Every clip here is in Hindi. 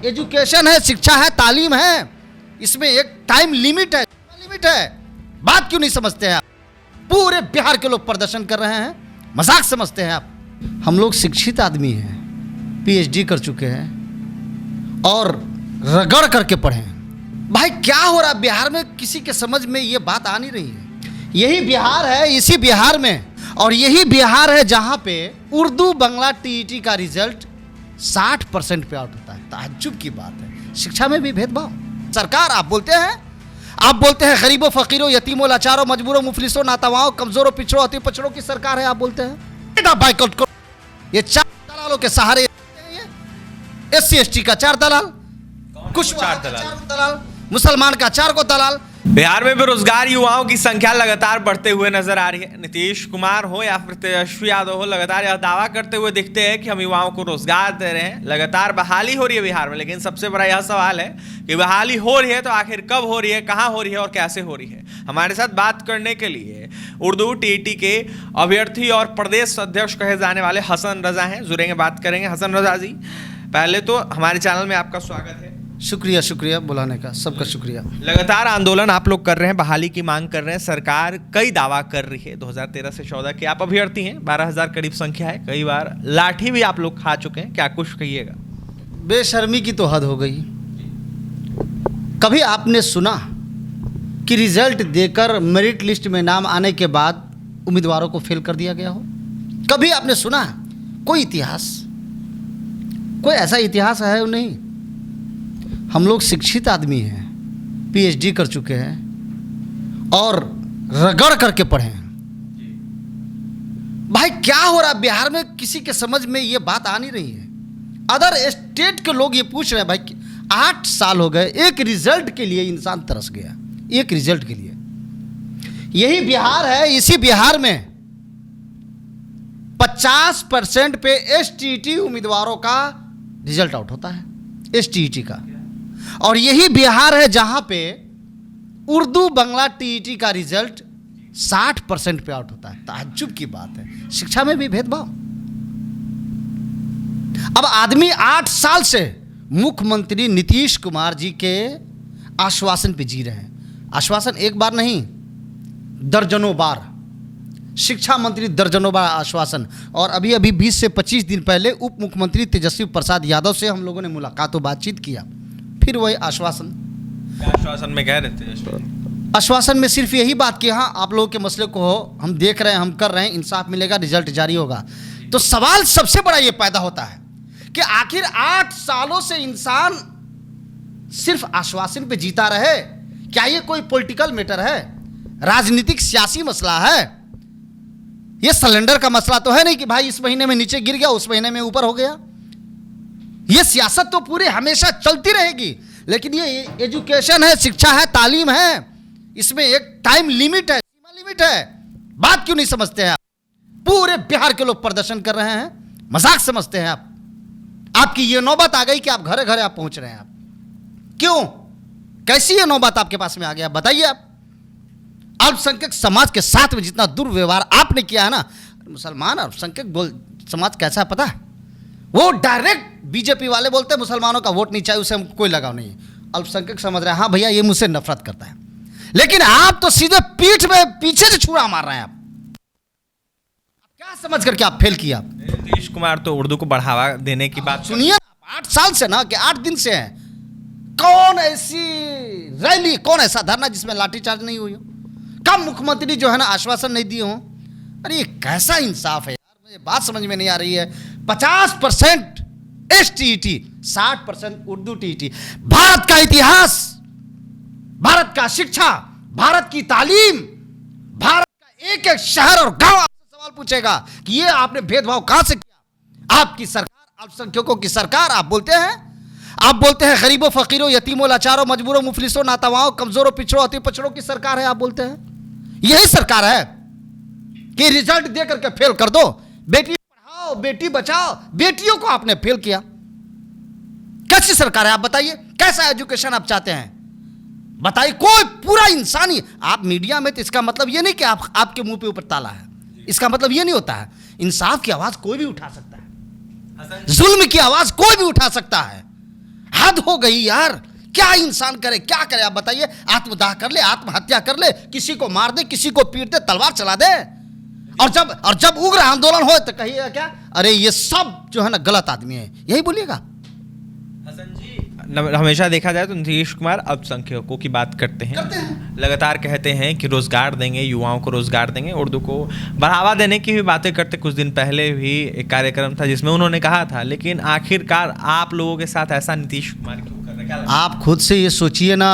एजुकेशन है, शिक्षा है, तालीम है, इसमें एक टाइम लिमिट है। बात क्यों नहीं समझते हैं आप? पूरे बिहार के लोग प्रदर्शन कर रहे हैं, मजाक समझते हैं आप। हम लोग शिक्षित आदमी हैं, पीएचडी कर चुके हैं और रगड़ करके पढ़े हैं। भाई क्या हो रहा है बिहार में, किसी के समझ में ये बात आ नहीं रही है। यही बिहार है, इसी बिहार में, और यही बिहार है जहां पे उर्दू बंगला टीईटी का रिजल्ट 60% पे आउट होता है। ताज्जुब की बात है। शिक्षा में भी भेदभाव। सरकार आप बोलते हैं गरीबों, फकीरों, यतीमों, लाचारों, मजबूरों, मुफलिसों, नातावाओं, कमजोरों, पिछड़ों, अति पिछड़ों की सरकार है। आप बोलते हैं बाइकआउट करो। ये 4 दलालों के सहारे, SC ST का 4 दलाल, कुछ 4 दलाल, मुसलमान का 4 को दलाल। बिहार में बेरोजगार युवाओं की संख्या लगातार बढ़ते हुए नजर आ रही है। नीतीश कुमार हो या फिर तेजस्वी यादव हो, लगातार यह दावा करते हुए दिखते हैं कि हम युवाओं को रोजगार दे रहे हैं। लगातार बहाली हो रही है बिहार में, लेकिन सबसे बड़ा यह सवाल है कि बहाली हो रही है तो आखिर कब हो रही है, कहाँ हो रही है और कैसे हो रही है। हमारे साथ बात करने के लिए उर्दू टीईटी के अभ्यर्थी और प्रदेश अध्यक्ष कहे जाने वाले हसन रजा हैं, जुड़ेंगे, बात करेंगे। हसन रजा जी, पहले तो हमारे चैनल में आपका स्वागत है। शुक्रिया बुलाने का, सबका शुक्रिया। लगातार आंदोलन आप लोग कर रहे हैं, बहाली की मांग कर रहे हैं। सरकार कई दावा कर रही है। 2013 से 14 के आप अभ्यर्थी हैं, 12,000 करीब संख्या है। कई बार लाठी भी आप लोग खा चुके हैं, क्या कुछ कहिएगा? बेशर्मी की तो हद हो गई। कभी आपने सुना कि रिजल्ट देकर मेरिट लिस्ट में नाम आने के बाद उम्मीदवारों को फेल कर दिया गया हो? कभी आपने सुना? कोई इतिहास, कोई ऐसा इतिहास है नहीं। हम लोग शिक्षित आदमी हैं, पीएचडी कर चुके हैं और रगड़ करके पढ़े हैं। भाई क्या हो रहा है बिहार में, किसी के समझ में ये बात आ नहीं रही है। अदर स्टेट के लोग ये पूछ रहे हैं, भाई 8 साल हो गए, एक रिजल्ट के लिए इंसान तरस गया, एक रिजल्ट के लिए। यही बिहार है, इसी बिहार में 50% पे STET उम्मीदवारों का रिजल्ट आउट होता है, STET का। और यही बिहार है जहां पे उर्दू बंगला टीईटी का रिजल्ट 60% पे आउट होता है। ताज्जुब की बात है। शिक्षा में भी भेदभाव। अब आदमी 8 साल से मुख्यमंत्री नीतीश कुमार जी के आश्वासन पे जी रहे हैं। आश्वासन एक बार नहीं, दर्जनों बार। शिक्षा मंत्री दर्जनों बार आश्वासन। और अभी 20 से 25 दिन पहले उप मुख्यमंत्री तेजस्वी प्रसाद यादव से हम लोगों ने मुलाकात और बातचीत किया। फिर वही आश्वासन। आश्वासन में कह रहे थे? आश्वासन में सिर्फ यही बात कि हाँ आप लोगों के मसले को हम देख रहे हैं, हम कर रहे हैं, इंसाफ मिलेगा, रिजल्ट जारी होगा। तो सवाल सबसे बड़ा ये पैदा होता है कि आखिर 8 सालों से इंसान सिर्फ आश्वासन पे जीता रहे। क्या ये कोई पॉलिटिकल मैटर है? राजनीतिक सियासी मसला है? ये सिलेंडर का मसला तो है नहीं कि भाई इस महीने में नीचे गिर गया, उस महीने में ऊपर हो गया। ये सियासत तो पूरे हमेशा चलती रहेगी, लेकिन ये एजुकेशन है, शिक्षा है, तालीम है, इसमें एक टाइम लिमिट है, सीमा लिमिट है। बात क्यों नहीं समझते हैं आप? पूरे बिहार के लोग प्रदर्शन कर रहे हैं, मजाक समझते हैं आप। आपकी ये नौबत आ गई कि आप घरे घरे आप पहुंच रहे हैं। आप क्यों, कैसी ये नौबत आपके पास में आ गया, बताइए आप। अल्पसंख्यक समाज के साथ में जितना दुर्व्यवहार आपने किया है ना, मुसलमान अल्पसंख्यक समाज कैसा है पता है? वो डायरेक्ट बीजेपी वाले बोलते हैं मुसलमानों का वोट नहीं चाहिए, उसे हमको कोई लगाव नहीं। अल्पसंख्यक समझ रहे हैं हाँ भैया ये मुझसे नफरत करता है, लेकिन आप तो सीधे पीठ में पीछे से छुरा मार रहे हैं। आप क्या समझ करके आप फेल किया? नीतीश कुमार तो उर्दू को बढ़ावा देने की बात सुनिए। 8 साल से ना कि 8 दिन से है, कौन ऐसी रैली, कौन ऐसा धरना जिसमें लाठीचार्ज नहीं हुई हो? कब मुख्यमंत्री जो है ना आश्वासन नहीं दिए हो? अरे ये कैसा इंसाफ है यार, मुझे बात समझ में नहीं आ रही है। 50% STET, 60% उर्दू टीईटी। भारत का इतिहास, भारत का शिक्षा, भारत की तालीम, भारत का एक एक शहर और गांव आपसे सवाल पूछेगा कि ये आपने भेदभाव कहां से किया? आपकी सरकार अल्पसंख्यकों की सरकार। आप बोलते हैं गरीबों, फकीरों, यतीमों, लाचारों, मजबूरों, मुफलिसों, नातावाओं, कमजोरों, पिछड़ों, अति पिछड़ों की सरकार है। आप बोलते हैं यही सरकार है कि रिजल्ट दे करके फेल कर दो, बेटी पढ़ाओ, बेटी बचाओ, बेटियों को आपने फेल किया। कैसी सरकार है आप बताइए? कैसा एजुकेशन आप चाहते हैं बताइए? कोई पूरा इंसानी। आप मीडिया में, तो इसका मतलब ये नहीं कि आपके मुंह पे ऊपर ताला है, इसका मतलब ये नहीं होता है। इंसाफ की आवाज कोई भी उठा सकता है, जुल्म की आवाज कोई भी उठा सकता है। हद हो गई यार। क्या इंसान करे, क्या करे आप बताइए? आत्मदाह कर ले, आत्महत्या कर ले, किसी को मार दे, किसी को पीट दे, तलवार चला दे। और जब उग्र आंदोलन हो तो कहिएगा क्या? अरे ये सब जो है ना गलत आदमी है, यही बोलिएगा। हसन जी, हमेशा देखा जाए तो नीतीश कुमार अल्पसंख्यकों की बात करते हैं, लगातार कहते हैं कि रोजगार देंगे, युवाओं को रोजगार देंगे, उर्दू को बढ़ावा देने की भी बातें करते। कुछ दिन पहले भी एक कार्यक्रम था जिसमें उन्होंने कहा था, लेकिन आखिरकार आप लोगों के साथ ऐसा नीतीश कुमार क्यों कर रहे हैं? क्या लगता है? आप खुद से ये सोचिए ना,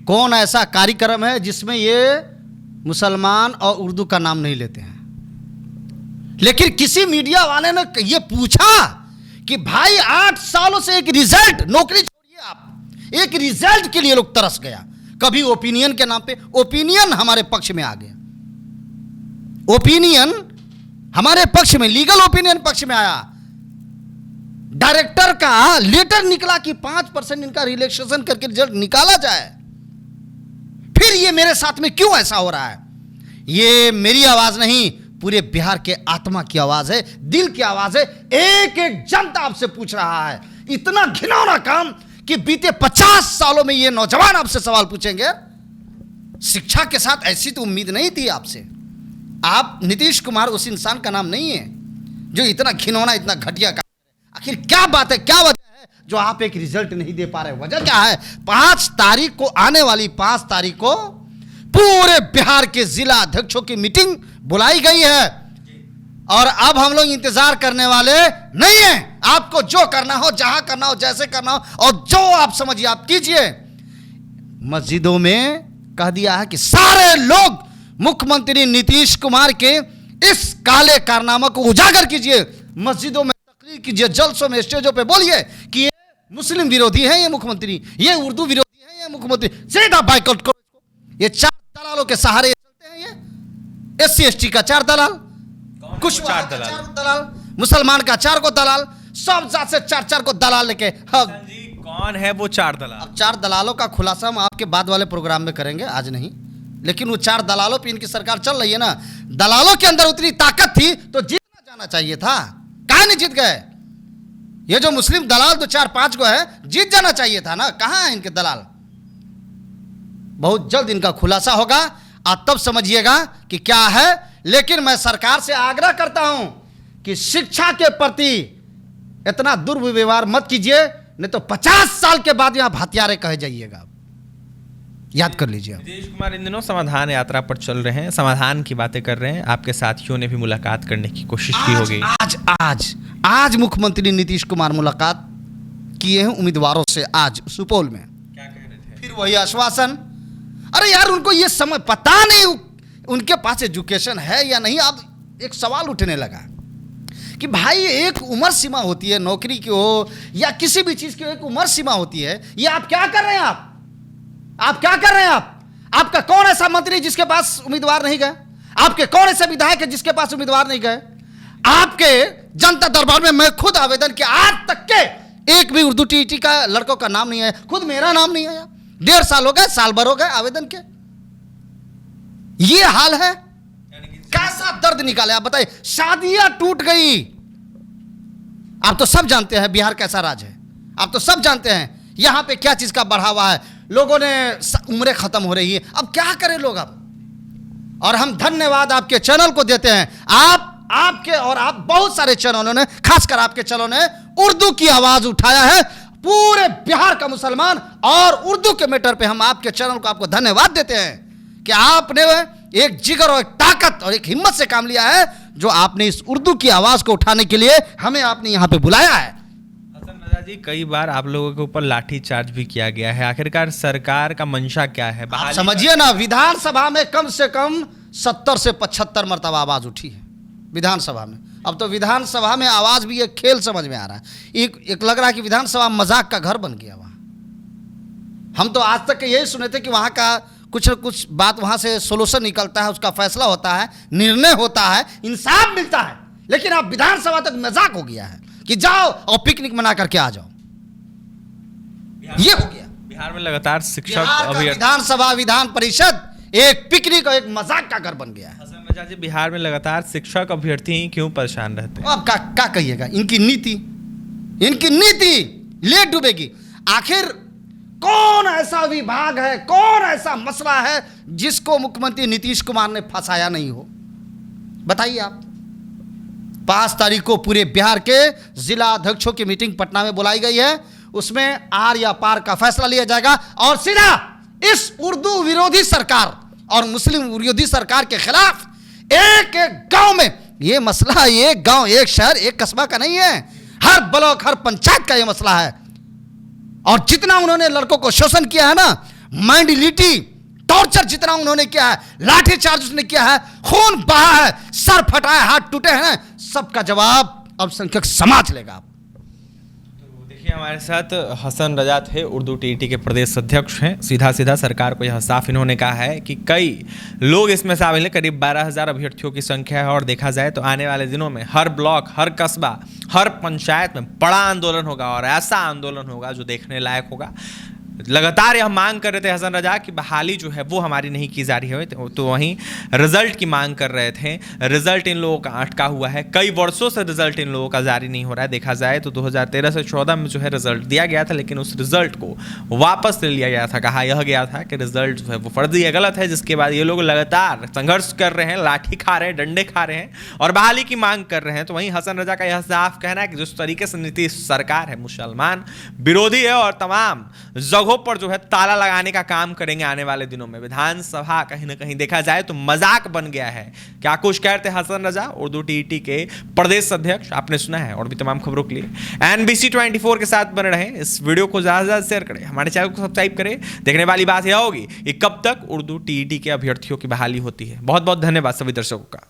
कौन ऐसा कार्यक्रम है जिसमें ये मुसलमान और उर्दू का नाम नहीं लेते हैं? लेकिन किसी मीडिया वाले ने ये पूछा कि भाई 8 सालों से एक रिजल्ट, नौकरी छोड़िए आप, एक रिजल्ट के लिए लोग तरस गया। कभी ओपिनियन के नाम पे, ओपिनियन हमारे पक्ष में आ गया, ओपिनियन हमारे पक्ष में, लीगल ओपिनियन पक्ष में आया। डायरेक्टर का लेटर निकला कि 5% इनका रिलैक्सेशन करके रिजल्ट निकाला जाए। फिर ये मेरे साथ में क्यों ऐसा हो रहा है? ये मेरी आवाज नहीं, पूरे बिहार के आत्मा की आवाज है, दिल की आवाज है। एक एक जनता आपसे पूछ रहा है। इतना घिनौना काम कि बीते 50 सालों में ये नौजवान आपसे सवाल पूछेंगे। शिक्षा के साथ ऐसी तो उम्मीद नहीं थी आपसे। आप नीतीश कुमार उस इंसान का नाम नहीं है जो इतना घिनौना, इतना घटिया काम करे। आखिर क्या बात है, क्या वजह है जो आप एक रिजल्ट नहीं दे पा रहे? वजह क्या है? 5 तारीख को, आने वाली 5 तारीख को पूरे बिहार के जिला अध्यक्षों की मीटिंग बुलाई गई है और अब हम लोग इंतजार करने वाले नहीं हैं। आपको जो करना हो, जहां करना हो, जैसे करना हो, और जो आप समझिए आप कीजिए। मस्जिदों में कह दिया है कि सारे लोग मुख्यमंत्री नीतीश कुमार के इस काले कारनामा को उजागर कीजिए, मस्जिदों में तकरीर कीजिए, जलसों में, स्टेजों पे बोलिए कि ये मुस्लिम विरोधी है, ये मुख्यमंत्री, ये उर्दू विरोधी है, ये मुख्यमंत्री, सीधा बाइकआउट करो इसको। ये 4 दलालों के सहारे चलते हैं। ये SC/ST का 4 दलाल, कुछ 4 दलाल, मुसलमान का 4 को दलाल, सब जात से 4 को दलाल लेके। जी, कौन है वो 4 दलाल? अब 4 दलालों का खुलासा हम आपके बाद वाले प्रोग्राम में करेंगे, आज नहीं। लेकिन वो 4 दलालों पे इनकी सरकार चल रही है ना। दलालों के अंदर उतनी ताकत थी तो जीतना जाना चाहिए था, काहे नहीं जीत गए? ये जो मुस्लिम दलाल 2 4 5 को है, जीत जाना चाहिए था ना। कहां है इनके दलाल? बहुत जल्द इनका खुलासा होगा, आप तब समझिएगा कि क्या है। लेकिन मैं सरकार से आग्रह करता हूं कि शिक्षा के प्रति इतना दुर्व्यवहार मत कीजिए, नहीं तो 50 साल के बाद यहां हत्यारे कहे जाइएगा। याद कर लीजिए। नीतीश कुमार इन दिनों समाधान यात्रा पर चल रहे हैं, समाधान की बातें कर रहे हैं। आपके साथियों ने भी मुलाकात करने की कोशिश की होगी। आज मुख्यमंत्री नीतीश कुमार मुलाकात किए हैं उम्मीदवारों से, आज सुपौल में। क्या कह रहे थे? फिर वही आश्वासन। अरे यार, उनको ये समय पता नहीं उनके पास एजुकेशन है या नहीं। अब एक सवाल उठने लगा कि भाई एक उम्र सीमा होती है, नौकरी की हो या किसी भी चीज की एक उम्र सीमा होती है। ये आप क्या कर रहे हैं? आप क्या कर रहे हैं? आपका कौन ऐसा मंत्री जिसके पास उम्मीदवार नहीं गए? आपके कौन ऐसे विधायक है जिसके पास उम्मीदवार नहीं गए? आपके जनता दरबार में मैं खुद आवेदन किया, आज तक के एक भी उर्दू टीटी का लड़कों का नाम नहीं है, खुद मेरा नाम नहीं आया। 1.5 साल हो गए, साल भर हो गए आवेदन के। ये हाल है। कैसा दर्द निकाले आप बताइए। शादियां टूट गई। आप तो सब जानते हैं बिहार कैसा राज है, आप तो सब जानते हैं यहां पे क्या चीज का बढ़ावा है। लोगों ने उम्रें खत्म हो रही है, अब क्या करें लोग अब। और हम धन्यवाद आपके चैनल को देते हैं। आपके और आप बहुत सारे चैनलों ने, खासकर आपके चैनल ने उर्दू की आवाज उठाया है। पूरे बिहार का मुसलमान और उर्दू के मैटर पे हम आपके चैनल को आपको धन्यवाद देते हैं कि आपने एक जिगर और एक ताकत और एक हिम्मत से काम लिया है, जो आपने इस उर्दू की आवाज को उठाने के लिए हमें आपने यहां पे बुलाया है। हसन रजा जी, कई बार आप लोगों के ऊपर लाठी चार्ज भी किया गया है। आखिरकार सरकार का मंशा क्या है? आप समझिए ना, विधानसभा में कम से कम 70 से 75 मरतबा आवाज उठी है विधानसभा में। अब तो विधानसभा में आवाज भी एक खेल समझ में आ रहा है। एक लग रहा है कि विधानसभा मजाक का घर बन गया वहां। हम तो आज तक यही सुने थे कि वहां का कुछ न कुछ बात वहां से सोल्यूशन निकलता है, उसका फैसला होता है, निर्णय होता है, इंसाफ मिलता है। लेकिन अब विधानसभा तक मजाक हो गया है कि जाओ और पिकनिक मना करके आ जाओ। ये हो गया। बिहार में लगातार शिक्षक विधानसभा, विधान परिषद एक पिकनिक और एक मजाक का घर बन गया है। हसन रजा जी, बिहार में लगातार शिक्षक अभ्यर्थी क्यों परेशान रहते हैं? अब क्या कहिएगा? इनकी नीति ले डूबेगी। आखिर कौन ऐसा विभाग है, कौन ऐसा मसला है जिसको मुख्यमंत्री नीतीश कुमार ने फंसाया नहीं हो? बताइए आप। 5 तारीख को पूरे बिहार के जिला अध्यक्षों की मीटिंग पटना में बुलाई गई है। उसमें आर या पार का फैसला लिया जाएगा और सीधा इस उर्दू विरोधी सरकार और मुस्लिम विरोधी सरकार के खिलाफ एक एक गांव में, ये मसला एक गांव, एक शहर, एक कस्बा का नहीं है, हर ब्लॉक, हर पंचायत का ये मसला है। और जितना उन्होंने लड़कों को शोषण किया है ना, माइंडलिटी टॉर्चर जितना उन्होंने किया है, लाठीचार्ज उसने किया है, खून बहा है, सर फटा है, हाथ टूटे हैं, सबका जवाब अल्पसंख्यक समाज लेगा। देखिए हमारे साथ हसन रजा थे, उर्दू टीईटी के प्रदेश अध्यक्ष हैं। सीधा सीधा सरकार को यह साफ इन्होंने कहा है कि कई लोग इसमें शामिल हैं, करीब 12,000 अभ्यर्थियों की संख्या है और देखा जाए तो आने वाले दिनों में हर ब्लॉक, हर कस्बा, हर पंचायत में बड़ा आंदोलन होगा और ऐसा आंदोलन होगा जो देखने लायक होगा। लगातार यह मांग कर रहे थे हसन रजा कि बहाली जो है वो हमारी नहीं की जा रही है, तो वहीं रिजल्ट की मांग कर रहे थे। रिजल्ट इन लोगों का अटका हुआ है, कई वर्षों से रिजल्ट इन लोगों का जारी नहीं हो रहा है। देखा जाए तो 2013 से 14 में जो है रिजल्ट दिया गया था, लेकिन उस रिजल्ट को वापस ले लिया गया था। कहा यह गया था कि रिजल्ट जो है वो फर्जी है, गलत है, जिसके बाद ये लोग लगातार संघर्ष कर रहे हैं, लाठी खा रहे हैं, डंडे खा रहे हैं और बहाली की मांग कर रहे हैं। तो वहीं हसन रजा का यह साफ कहना है कि जिस तरीके से नीतीश सरकार है मुसलमान विरोधी है और तमाम जगहों पर जो है ताला लगाने का काम करेंगे आने वाले दिनों में। विधानसभा कहीं ना कहीं देखा जाए तो मजाक बन गया है। क्या कुछ कहते हसन रजा, उर्दू टीईटी के प्रदेश अध्यक्ष, आपने सुना है। और भी तमाम खबरों के लिए NBC 24 के साथ बने रहें। इस वीडियो को ज्यादा से ज्यादा शेयर करें, हमारे चैनल को सब्सक्राइब करें। देखने वाली बात यह होगी कि कब तक उर्दू टीईटी के अभ्यर्थियों की बहाली होती है। बहुत बहुत धन्यवाद सभी दर्शकों का।